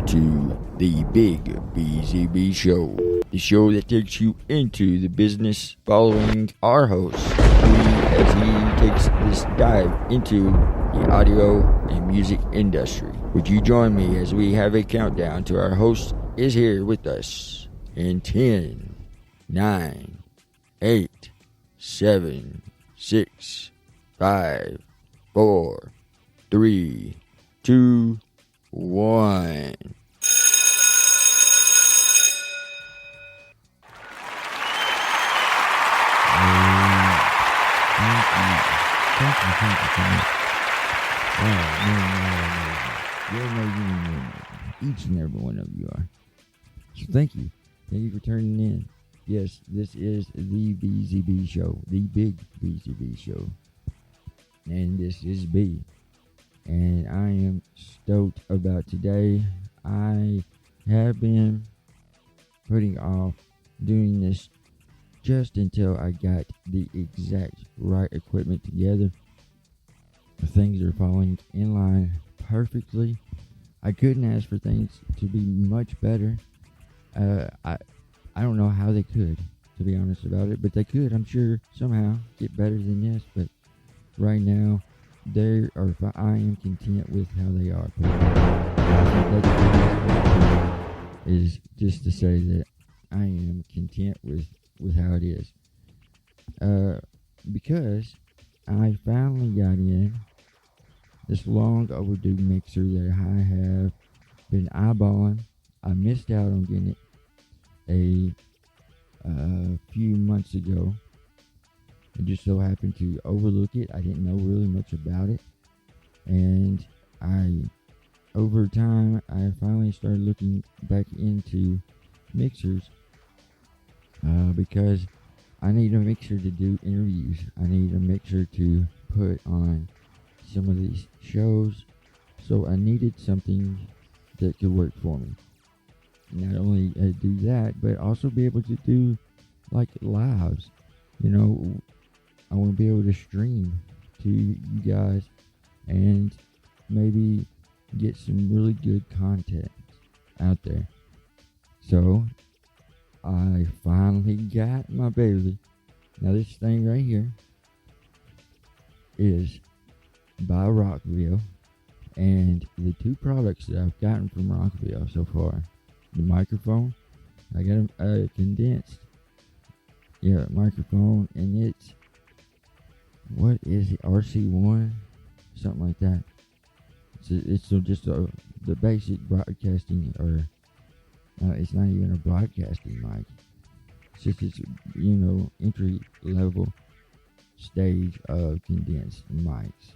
to the Big BZB Show, the show that takes you into the business following our host, as he takes this dive into the audio and music industry. Would you join me as we have a countdown to our host is here with us in 10, 9, 8, 7, 6, 5, 4, 3, 2, 1. Each and every one of you are. So thank you. Thank you for turning in. Yes, this is the BZB Show, the Big BZB Show. And this is B. And I am stoked about today. I have been putting off doing this just until I got the exact right equipment together. Things are falling in line perfectly. I couldn't ask for things to be much better. I don't know how they could, to be honest about it, but they could, I'm sure, somehow get better than this. But right now, I am content with how they are. Is just to say that I am content with how it is. Because I finally got in this long overdue mixer that I have been eyeballing. I missed out on getting it a few months ago. I just so happened to overlook it. I didn't know really much about it. And over time, I finally started looking back into mixers because I need a mixer to do interviews. I need a mixer to put on some of these shows. So I needed something that could work for me. Not only do that, but also be able to do like lives. You know, I want to be able to stream to you guys and maybe get some really good content out there. So I finally got my baby. Now this thing right here is by Rockville, and the two products that I've gotten from Rockville so far, the microphone, I got a condensed microphone, and it's, what is it, RC1, something like that. It's just the basic broadcasting, or it's not even a broadcasting mic. It's just this, entry level stage of condensed mics.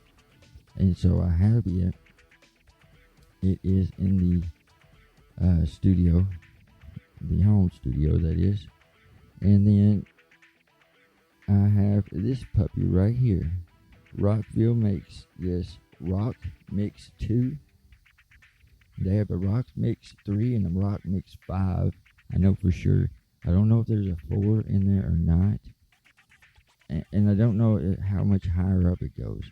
And so I have it. It is in the studio, the home studio that is. And then I have this puppy right here. Rockville makes this Rock Mix 2. They have a Rock Mix 3 and a Rock Mix 5. I know for sure. I don't know if there's a 4 in there or not. And I don't know how much higher up it goes.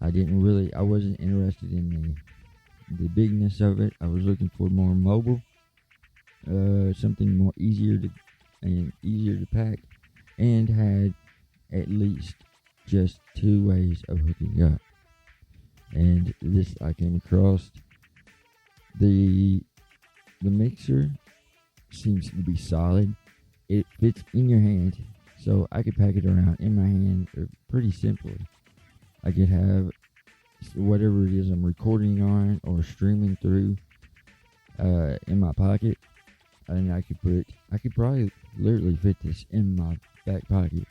I wasn't interested in the bigness of it. I was looking for more mobile, something more easier to pack, and had at least just 2 ways of hooking up. And this, I came across the mixer seems to be solid. It fits in your hand, so I could pack it around in my hand pretty simply. I could have whatever it is I'm recording on or streaming through in my pocket, and I could probably literally fit this in my back pocket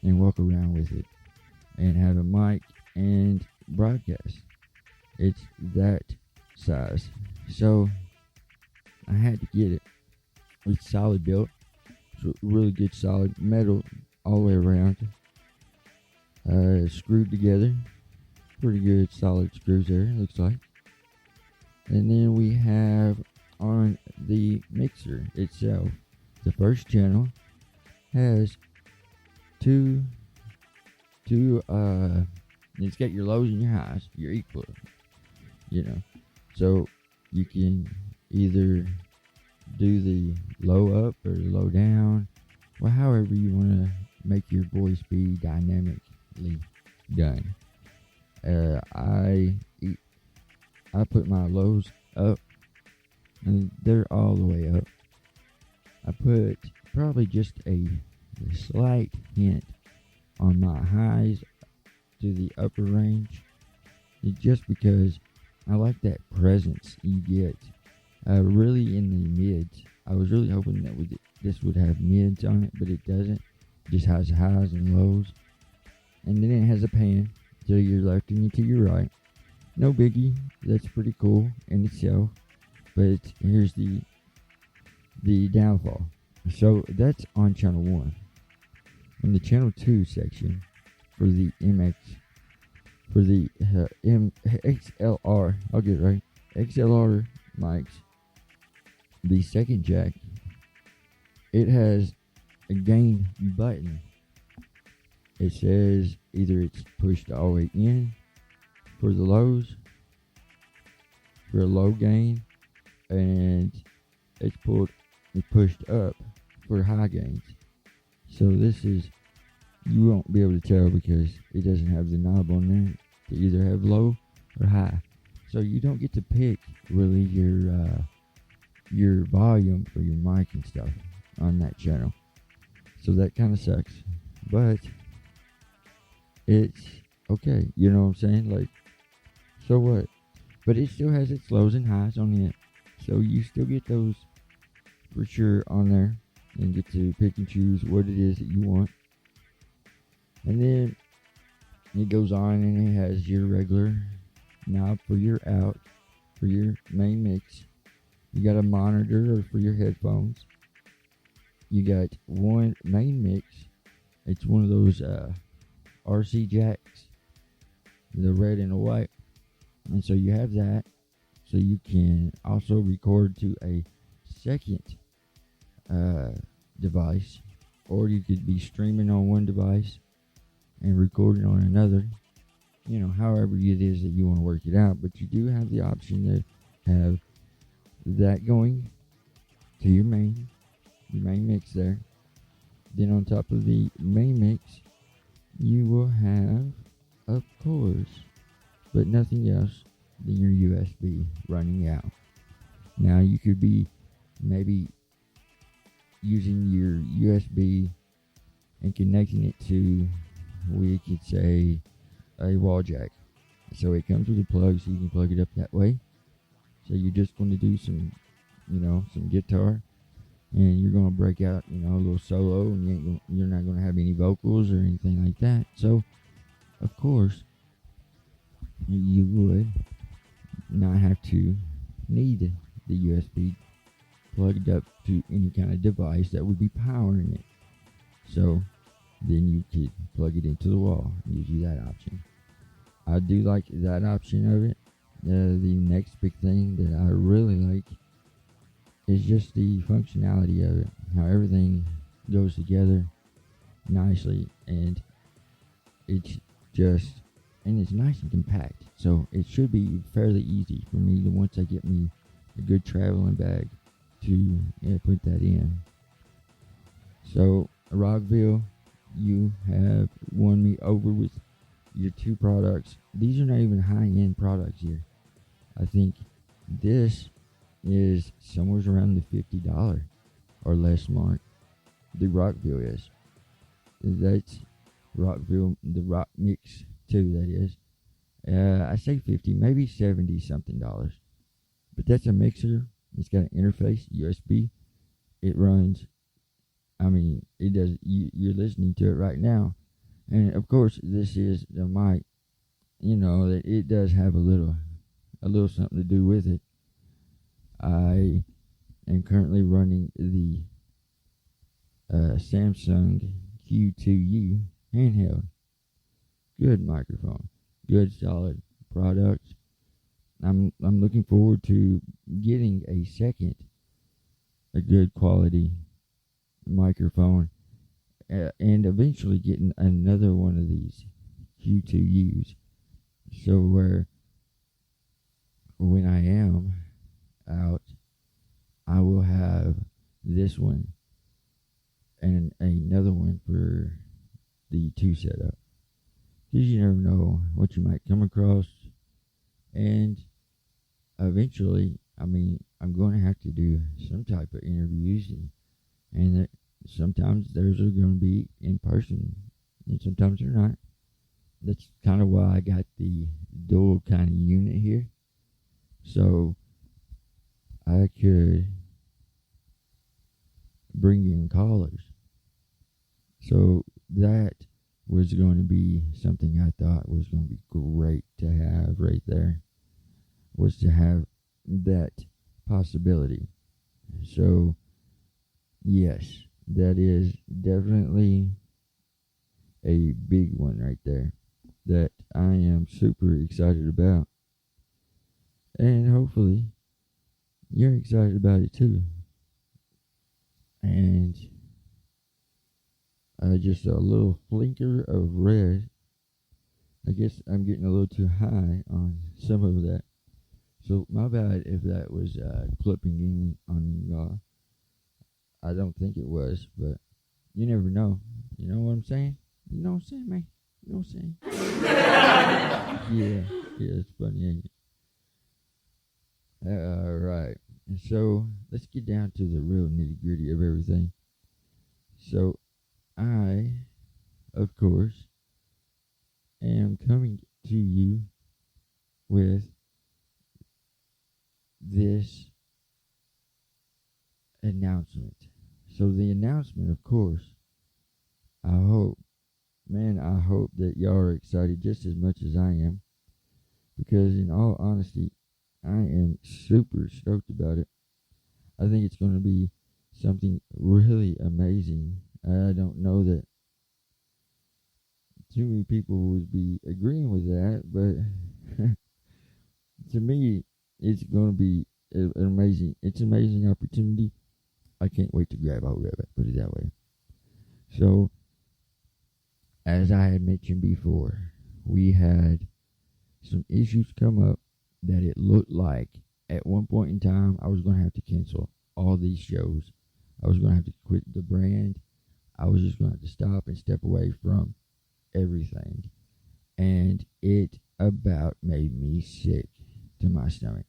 and walk around with it and have a mic and broadcast. It's that size. So I had to get it. It's solid built. It's really good solid metal all the way around. Screwed together. Pretty good solid screws there, looks like. And then we have on the mixer itself, the first channel has two it's got your lows and your highs, your equal, so you can, either do the low up or the low down, or however you want to make your voice be dynamically done. I put my lows up, and they're all the way up. I put probably just a slight hint on my highs to the upper range, just because I like that presence you get. Really in the mids. I was really hoping that this would have mids on it, but it doesn't. It just has highs and lows, and then it has a pan to your left and to your right. No biggie. That's pretty cool in itself. But here's the downfall. So that's on channel 1. On the channel 2 section, for the XLR, I'll get it right, XLR mics, the second jack, it has a gain button. It says either it's pushed all the way in for the lows, for a low gain, and it's pushed up for high gains. So this is, you won't be able to tell because it doesn't have the knob on there to either have low or high. So you don't get to pick really your volume for your mic and stuff on that channel. So that kind of sucks. But it's okay. You know what I'm saying? Like, so what? But it still has its lows and highs on it. So you still get those for sure on there, and get to pick and choose what it is that you want. And then it goes on and it has your regular knob for your out, for your main mix. You got a monitor for your headphones. You got one main mix. It's one of those RC jacks, the red and the white. And so you have that. So you can also record to a second device, or you could be streaming on one device and recording on another. You know, however it is that you want to work it out. But you do have the option to have that going to your main mix there. Then on top of the main mix, you will have, of course, but nothing else than your USB running out. Now you could be maybe using your USB and connecting it to, we could say, a wall jack. So it comes with a plug, so you can plug it up that way. So you're just going to do some guitar, and you're going to break out, a little solo, and you're not going to have any vocals or anything like that. So, of course, you would not have to need the USB plugged up to any kind of device that would be powering it. So then you could plug it into the wall and use that option. I do like that option of it. The next big thing that I really like is just the functionality of it, how everything goes together nicely, and it's nice and compact. So it should be fairly easy for me to, once I get me a good traveling bag, to put that in. So Rockville, you have won me over with your two products. These are not even high-end products here. I think this is somewhere around the $50 or less mark. The Rockville is. That's Rockville, the Rock Mix 2, that is. I say 50, maybe 70 something dollars. But that's a mixer. It's got an interface, USB. It runs, it does, you're listening to it right now. And of course, this is the mic, that it does have a little something to do with it. I am currently running the Samsung Q2U handheld. Good microphone, good solid product. I'm looking forward to getting a good quality microphone, and eventually getting another one of these Q2Us. So when I am out I will have this one and another one for the 2 setup. Because you never know what you might come across. And eventually, I mean, I'm going to have to do some type of interviews, and sometimes those are going to be in person, and sometimes they're not. That's kind of why I got the dual kind of unit here. So I could bring in callers. So that was going to be something I thought was going to be great to have right there, was to have that possibility. So, yes, that is definitely a big one right there that I am super excited about. And hopefully, you're excited about it too. And just a little flinker of red. I guess I'm getting a little too high on some of that. So my bad if that was clipping in on y'all. I don't think it was, but you never know. You know what I'm saying? You know what I'm saying, man? You know what I'm saying? yeah, it's funny, ain't it? Alright. And so let's get down to the real nitty gritty of everything. So I, of course, am coming to you with this announcement. So the announcement, of course, I hope that y'all are excited just as much as I am, because in all honesty, I am super stoked about it. I think it's going to be something really amazing. I don't know that too many people would be agreeing with that, but to me, it's going to be an amazing opportunity. I can't wait to grab hold of it, put it that way. So, as I had mentioned before, we had some issues come up that it looked like at one point in time I was going to have to cancel all these shows. I was going to have to quit the brand. I was just going to have to stop and step away from everything. And it about made me sick to my stomach.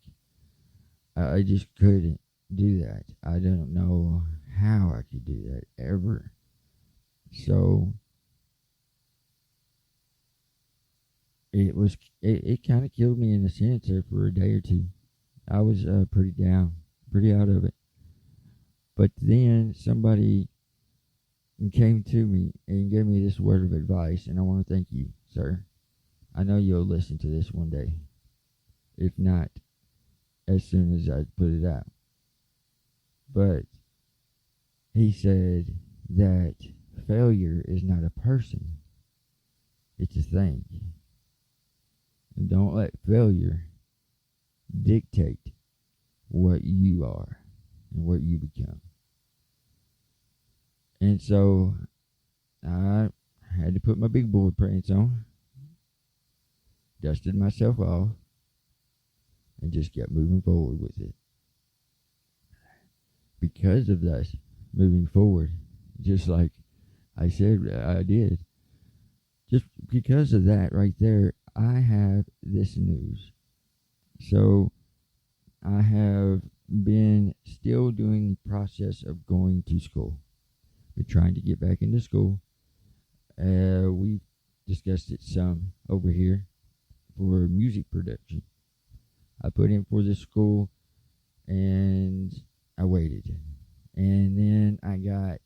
I just couldn't do that. I don't know how I could do that ever. So it kind of killed me in a sense there for a day or two. I was pretty down, pretty out of it. But then somebody came to me and gave me this word of advice, and I want to thank you, sir. I know you'll listen to this one day. If not, as soon as I put it out. But he said that failure is not a person, it's a thing. And don't let failure dictate what you are and what you become. And so I had to put my big boy pants on, dusted myself off, and just kept moving forward with it. Because of that, moving forward, just like I said I did, just because of that right there, I have this news. So I have been still doing the process of going to school. We're trying to get back into school. We've discussed it some over here for music production. I put in for this school and I waited. And then I got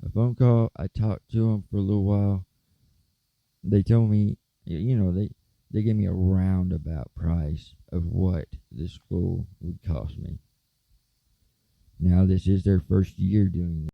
a phone call. I talked to them for a little while. They told me, they gave me a roundabout price of what the school would cost me. Now, this is their first year doing